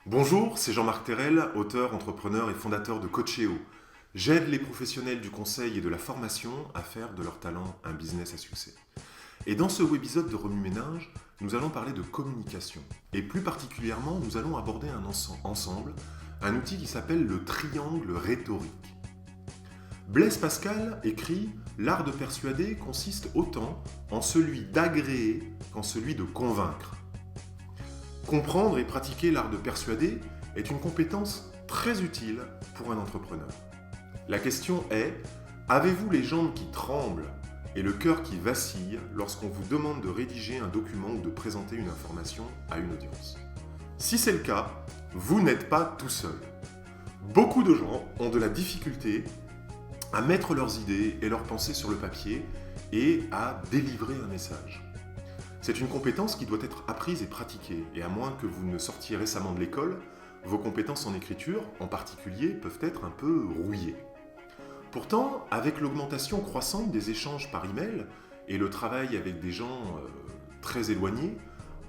Bonjour, c'est Jean-Marc Terrel, auteur, entrepreneur et fondateur de Coachéo. J'aide les professionnels du conseil et de la formation à faire de leur talent un business à succès. Et dans ce webisode de Remue-Ménage, nous allons parler de communication. Et plus particulièrement, nous allons aborder ensemble un outil qui s'appelle le triangle rhétorique. Blaise Pascal écrit « L'art de persuader consiste autant en celui d'agréer qu'en celui de convaincre ». Comprendre et pratiquer l'art de persuader est une compétence très utile pour un entrepreneur. La question est, avez-vous les jambes qui tremblent et le cœur qui vacille lorsqu'on vous demande de rédiger un document ou de présenter une information à une audience? Si c'est le cas, vous n'êtes pas tout seul. Beaucoup de gens ont de la difficulté à mettre leurs idées et leurs pensées sur le papier et à délivrer un message. C'est une compétence qui doit être apprise et pratiquée, et à moins que vous ne sortiez récemment de l'école, vos compétences en écriture, en particulier, peuvent être un peu rouillées. Pourtant, avec l'augmentation croissante des échanges par email et le travail avec des gens très éloignés,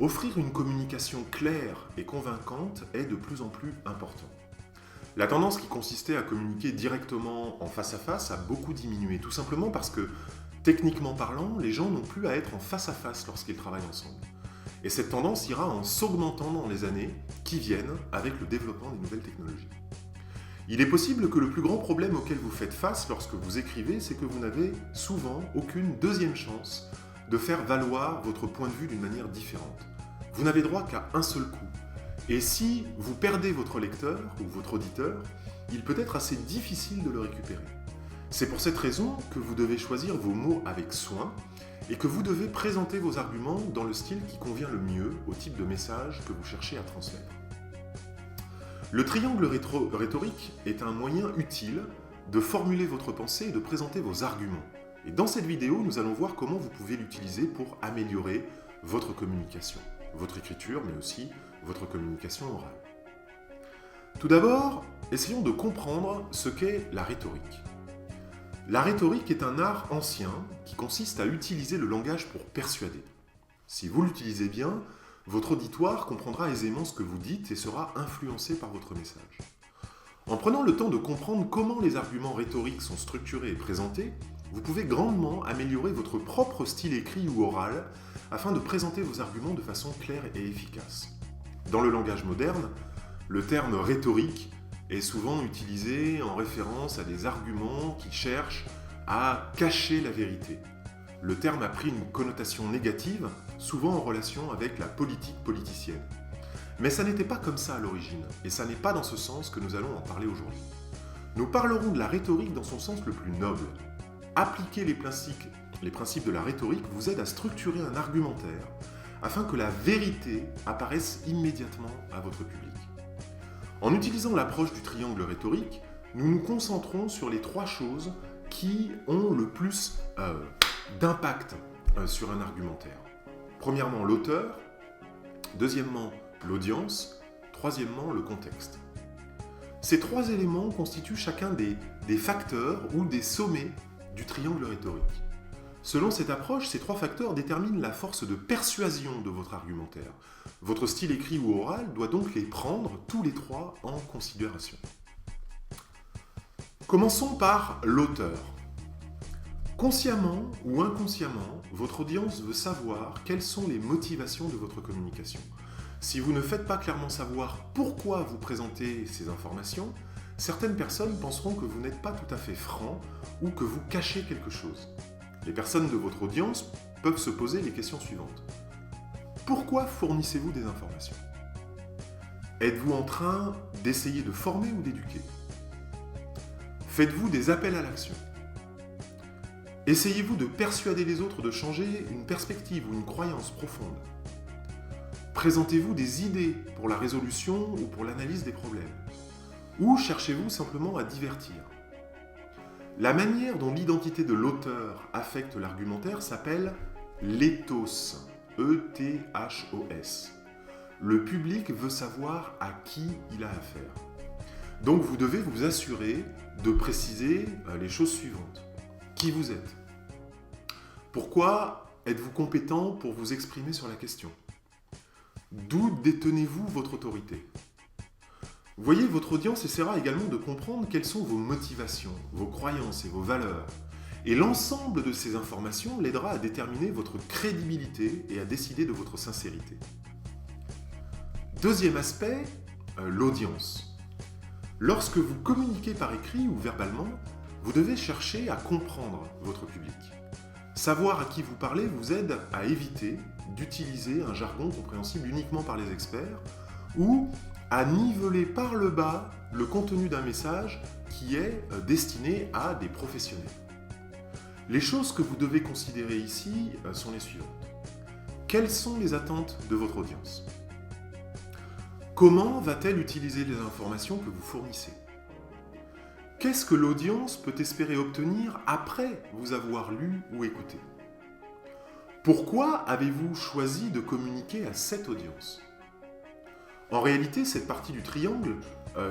offrir une communication claire et convaincante est de plus en plus important. La tendance qui consistait à communiquer directement en face à face a beaucoup diminué, tout simplement parce que techniquement parlant, les gens n'ont plus à être en face à face lorsqu'ils travaillent ensemble. Et cette tendance ira en s'augmentant dans les années qui viennent avec le développement des nouvelles technologies. Il est possible que le plus grand problème auquel vous faites face lorsque vous écrivez, c'est que vous n'avez souvent aucune deuxième chance de faire valoir votre point de vue d'une manière différente. Vous n'avez droit qu'à un seul coup. Et si vous perdez votre lecteur ou votre auditeur, il peut être assez difficile de le récupérer. C'est pour cette raison que vous devez choisir vos mots avec soin et que vous devez présenter vos arguments dans le style qui convient le mieux au type de message que vous cherchez à transmettre. Le triangle rhétorique est un moyen utile de formuler votre pensée et de présenter vos arguments. Et dans cette vidéo, nous allons voir comment vous pouvez l'utiliser pour améliorer votre communication, votre écriture, mais aussi votre communication orale. Tout d'abord, essayons de comprendre ce qu'est la rhétorique. La rhétorique est un art ancien qui consiste à utiliser le langage pour persuader. Si vous l'utilisez bien, votre auditoire comprendra aisément ce que vous dites et sera influencé par votre message. En prenant le temps de comprendre comment les arguments rhétoriques sont structurés et présentés, vous pouvez grandement améliorer votre propre style écrit ou oral afin de présenter vos arguments de façon claire et efficace. Dans le langage moderne, le terme rhétorique est souvent utilisé en référence à des arguments qui cherchent à cacher la vérité. Le terme a pris une connotation négative, souvent en relation avec la politique politicienne. Mais ça n'était pas comme ça à l'origine, et ça n'est pas dans ce sens que nous allons en parler aujourd'hui. Nous parlerons de la rhétorique dans son sens le plus noble. Appliquer les principes de la rhétorique vous aide à structurer un argumentaire afin que la vérité apparaisse immédiatement à votre public. En utilisant l'approche du triangle rhétorique, nous nous concentrons sur les trois choses qui ont le plus d'impact sur un argumentaire. Premièrement, l'auteur. Deuxièmement, l'audience. Troisièmement, le contexte. Ces trois éléments constituent chacun des facteurs ou des sommets du triangle rhétorique. Selon cette approche, ces trois facteurs déterminent la force de persuasion de votre argumentaire. Votre style écrit ou oral doit donc les prendre tous les trois en considération. Commençons par l'auteur. Consciemment ou inconsciemment, votre audience veut savoir quelles sont les motivations de votre communication. Si vous ne faites pas clairement savoir pourquoi vous présentez ces informations, certaines personnes penseront que vous n'êtes pas tout à fait franc ou que vous cachez quelque chose. Les personnes de votre audience peuvent se poser les questions suivantes. Pourquoi fournissez-vous des informations? Êtes-vous en train d'essayer de former ou d'éduquer? Faites-vous des appels à l'action? Essayez-vous de persuader les autres de changer une perspective ou une croyance profonde? Présentez-vous des idées pour la résolution ou pour l'analyse des problèmes? Ou cherchez-vous simplement à divertir? La manière dont l'identité de l'auteur affecte l'argumentaire s'appelle l'éthos, E-T-H-O-S. Le public veut savoir à qui il a affaire. Donc vous devez vous assurer de préciser les choses suivantes. Qui vous êtes? Pourquoi êtes-vous compétent pour vous exprimer sur la question? D'où détenez-vous votre autorité? Voyez, votre audience essaiera également de comprendre quelles sont vos motivations, vos croyances et vos valeurs. Et l'ensemble de ces informations l'aidera à déterminer votre crédibilité et à décider de votre sincérité. Deuxième aspect, l'audience. Lorsque vous communiquez par écrit ou verbalement, vous devez chercher à comprendre votre public. Savoir à qui vous parlez vous aide à éviter d'utiliser un jargon compréhensible uniquement par les experts ou à niveler par le bas le contenu d'un message qui est destiné à des professionnels. Les choses que vous devez considérer ici sont les suivantes. Quelles sont les attentes de votre audience ? Comment va-t-elle utiliser les informations que vous fournissez ? Qu'est-ce que l'audience peut espérer obtenir après vous avoir lu ou écouté ? Pourquoi avez-vous choisi de communiquer à cette audience ? En réalité, cette partie du triangle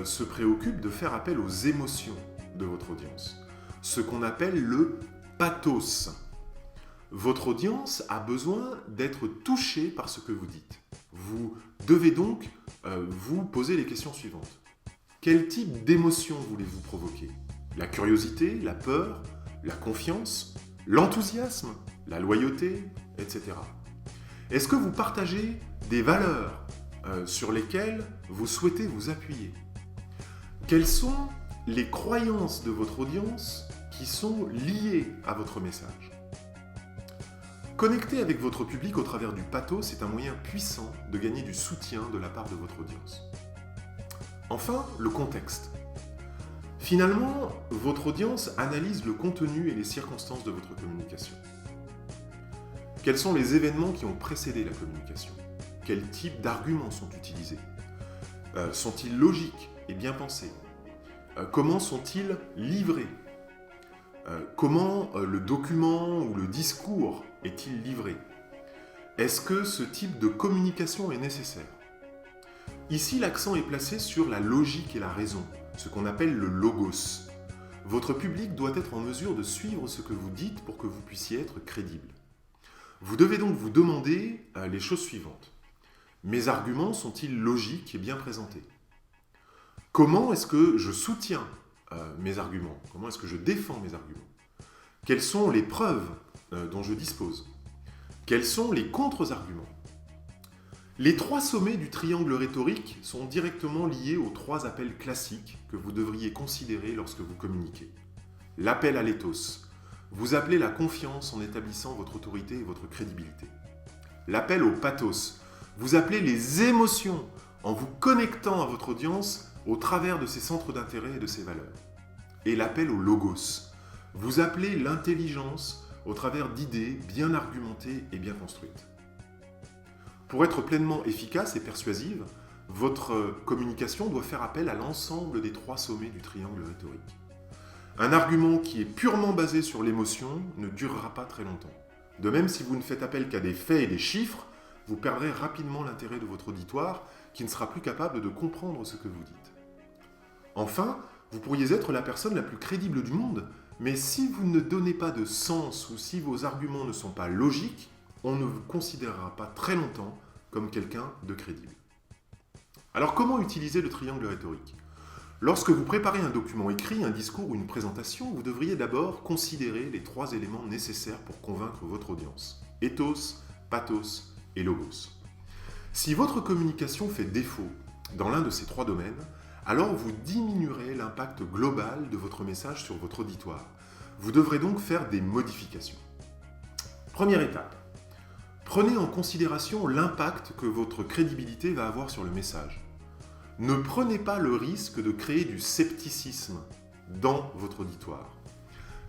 se préoccupe de faire appel aux émotions de votre audience, ce qu'on appelle le pathos. Votre audience a besoin d'être touchée par ce que vous dites. Vous devez donc vous poser les questions suivantes. Quel type d'émotion voulez-vous provoquer ? La curiosité, la peur, la confiance, l'enthousiasme, la loyauté, etc. Est-ce que vous partagez des valeurs sur lesquelles vous souhaitez vous appuyer ? Quelles sont les croyances de votre audience qui sont liées à votre message ? Connecter avec votre public au travers du pathos est un moyen puissant de gagner du soutien de la part de votre audience. Enfin, le contexte. Finalement, votre audience analyse le contenu et les circonstances de votre communication. Quels sont les événements qui ont précédé la communication ? Quels types d'arguments sont utilisés ? Sont-ils logiques et bien pensés ? Comment sont-ils livrés ? Comment le document ou le discours est-il livré ? Est-ce que ce type de communication est nécessaire ? Ici, l'accent est placé sur la logique et la raison, ce qu'on appelle le logos. Votre public doit être en mesure de suivre ce que vous dites pour que vous puissiez être crédible. Vous devez donc vous demander les choses suivantes. Mes arguments sont-ils logiques et bien présentés ? Comment est-ce que je soutiens mes arguments ? Comment est-ce que je défends mes arguments ? Quelles sont les preuves dont je dispose ? Quels sont les contre-arguments ? Les 3 sommets du triangle rhétorique sont directement liés aux 3 appels classiques que vous devriez considérer lorsque vous communiquez. L'appel à l'éthos. Vous appelez la confiance en établissant votre autorité et votre crédibilité. L'appel au pathos. Vous appelez les émotions en vous connectant à votre audience au travers de ses centres d'intérêt et de ses valeurs. Et l'appel au logos. Vous appelez l'intelligence au travers d'idées bien argumentées et bien construites. Pour être pleinement efficace et persuasive, votre communication doit faire appel à l'ensemble des 3 sommets du triangle rhétorique. Un argument qui est purement basé sur l'émotion ne durera pas très longtemps. De même, si vous ne faites appel qu'à des faits et des chiffres, vous perdrez rapidement l'intérêt de votre auditoire qui ne sera plus capable de comprendre ce que vous dites. Enfin, vous pourriez être la personne la plus crédible du monde, mais si vous ne donnez pas de sens ou si vos arguments ne sont pas logiques, on ne vous considérera pas très longtemps comme quelqu'un de crédible. Alors comment utiliser le triangle rhétorique ? Lorsque vous préparez un document écrit, un discours ou une présentation, vous devriez d'abord considérer les 3 éléments nécessaires pour convaincre votre audience. Ethos, pathos et logos. Si votre communication fait défaut dans l'un de ces 3 domaines, alors vous diminuerez l'impact global de votre message sur votre auditoire. Vous devrez donc faire des modifications. Première étape. Prenez en considération l'impact que votre crédibilité va avoir sur le message. Ne prenez pas le risque de créer du scepticisme dans votre auditoire.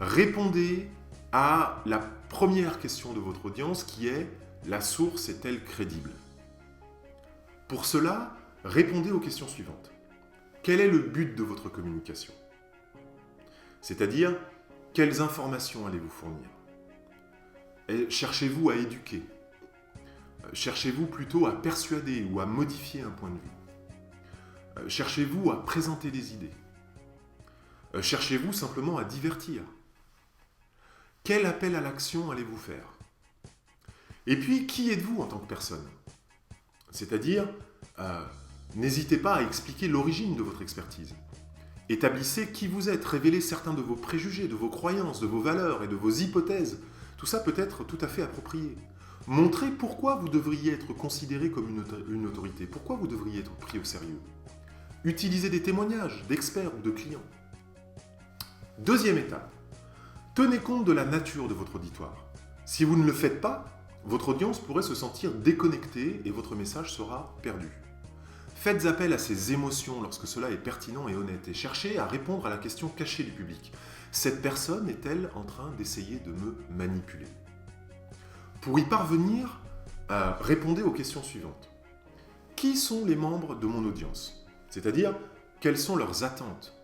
Répondez à la première question de votre audience qui est « La source est-elle crédible ?» Pour cela, répondez aux questions suivantes. Quel est le but de votre communication ? C'est-à-dire, quelles informations allez-vous fournir ? Cherchez-vous à éduquer ? Cherchez-vous plutôt à persuader ou à modifier un point de vue ? Cherchez-vous à présenter des idées ? Cherchez-vous simplement à divertir ? Quel appel à l'action allez-vous faire ? Et puis, qui êtes-vous en tant que personne ? C'est-à-dire, N'hésitez pas à expliquer l'origine de votre expertise. Établissez qui vous êtes, révélez certains de vos préjugés, de vos croyances, de vos valeurs et de vos hypothèses. Tout ça peut être tout à fait approprié. Montrez pourquoi vous devriez être considéré comme une autorité, pourquoi vous devriez être pris au sérieux. Utilisez des témoignages d'experts ou de clients. Deuxième étape, tenez compte de la nature de votre auditoire. Si vous ne le faites pas, votre audience pourrait se sentir déconnectée et votre message sera perdu. Faites appel à ses émotions lorsque cela est pertinent et honnête et cherchez à répondre à la question cachée du public. Cette personne est-elle en train d'essayer de me manipuler ? Pour y parvenir, répondez aux questions suivantes. Qui sont les membres de mon audience ? C'est-à-dire, quelles sont leurs attentes ?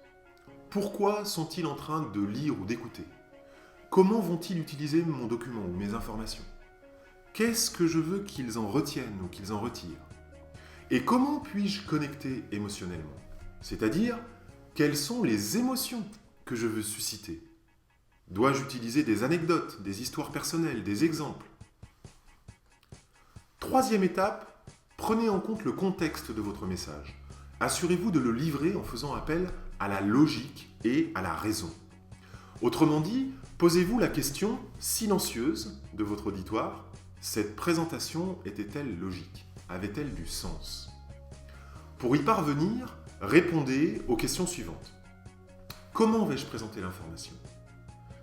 Pourquoi sont-ils en train de lire ou d'écouter ? Comment vont-ils utiliser mon document ou mes informations ? Qu'est-ce que je veux qu'ils en retiennent ou qu'ils en retirent ? Et comment puis-je connecter émotionnellement ? C'est-à-dire, quelles sont les émotions que je veux susciter ? Dois-je utiliser des anecdotes, des histoires personnelles, des exemples ? Troisième étape, prenez en compte le contexte de votre message. Assurez-vous de le livrer en faisant appel à la logique et à la raison. Autrement dit, posez-vous la question silencieuse de votre auditoire. Cette présentation était-elle logique ? Avait-elle du sens ? Pour y parvenir, répondez aux questions suivantes. Comment vais-je présenter l'information ?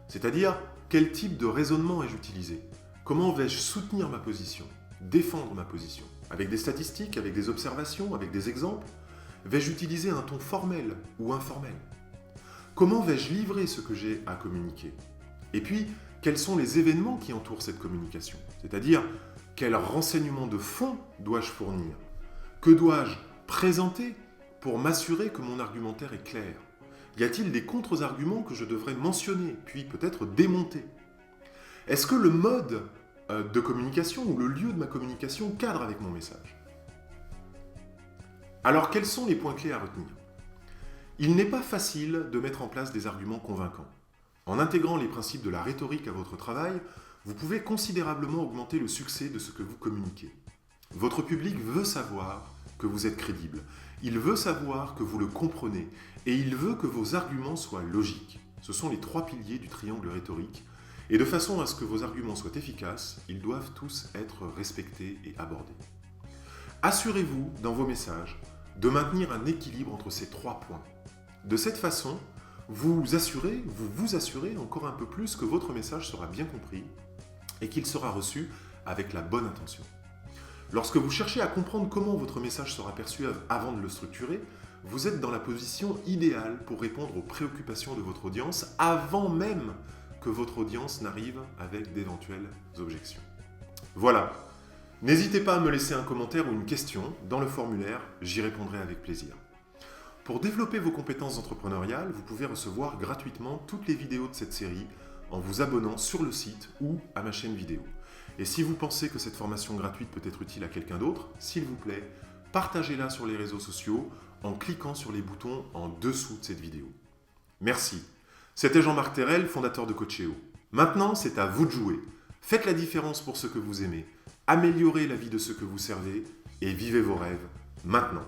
C'est-à-dire, quel type de raisonnement ai-je utilisé ? Comment vais-je soutenir ma position ? Défendre ma position ? Avec des statistiques, avec des observations, avec des exemples ? Vais-je utiliser un ton formel ou informel ? Comment vais-je livrer ce que j'ai à communiquer ? Et puis, quels sont les événements qui entourent cette communication ? C'est-à-dire, quels renseignements de fond dois-je fournir ? Que dois-je présenter pour m'assurer que mon argumentaire est clair ? Y a-t-il des contre-arguments que je devrais mentionner, puis peut-être démonter ? Est-ce que le mode de communication ou le lieu de ma communication cadre avec mon message ? Alors, quels sont les points clés à retenir ? Il n'est pas facile de mettre en place des arguments convaincants. En intégrant les principes de la rhétorique à votre travail, vous pouvez considérablement augmenter le succès de ce que vous communiquez. Votre public veut savoir que vous êtes crédible, il veut savoir que vous le comprenez, et il veut que vos arguments soient logiques. Ce sont les 3 piliers du triangle rhétorique, et de façon à ce que vos arguments soient efficaces, ils doivent tous être respectés et abordés. Assurez-vous, dans vos messages, de maintenir un équilibre entre ces 3 points. De cette façon, vous vous assurez encore un peu plus que votre message sera bien compris et qu'il sera reçu avec la bonne intention. Lorsque vous cherchez à comprendre comment votre message sera perçu avant de le structurer, vous êtes dans la position idéale pour répondre aux préoccupations de votre audience avant même que votre audience n'arrive avec d'éventuelles objections. Voilà. N'hésitez pas à me laisser un commentaire ou une question dans le formulaire, j'y répondrai avec plaisir. Pour développer vos compétences entrepreneuriales, vous pouvez recevoir gratuitement toutes les vidéos de cette série en vous abonnant sur le site ou à ma chaîne vidéo. Et si vous pensez que cette formation gratuite peut être utile à quelqu'un d'autre, s'il vous plaît, partagez-la sur les réseaux sociaux en cliquant sur les boutons en dessous de cette vidéo. Merci. C'était Jean-Marc Terrel, fondateur de Coachéo. Maintenant, c'est à vous de jouer. Faites la différence pour ceux que vous aimez, améliorez la vie de ceux que vous servez et vivez vos rêves maintenant.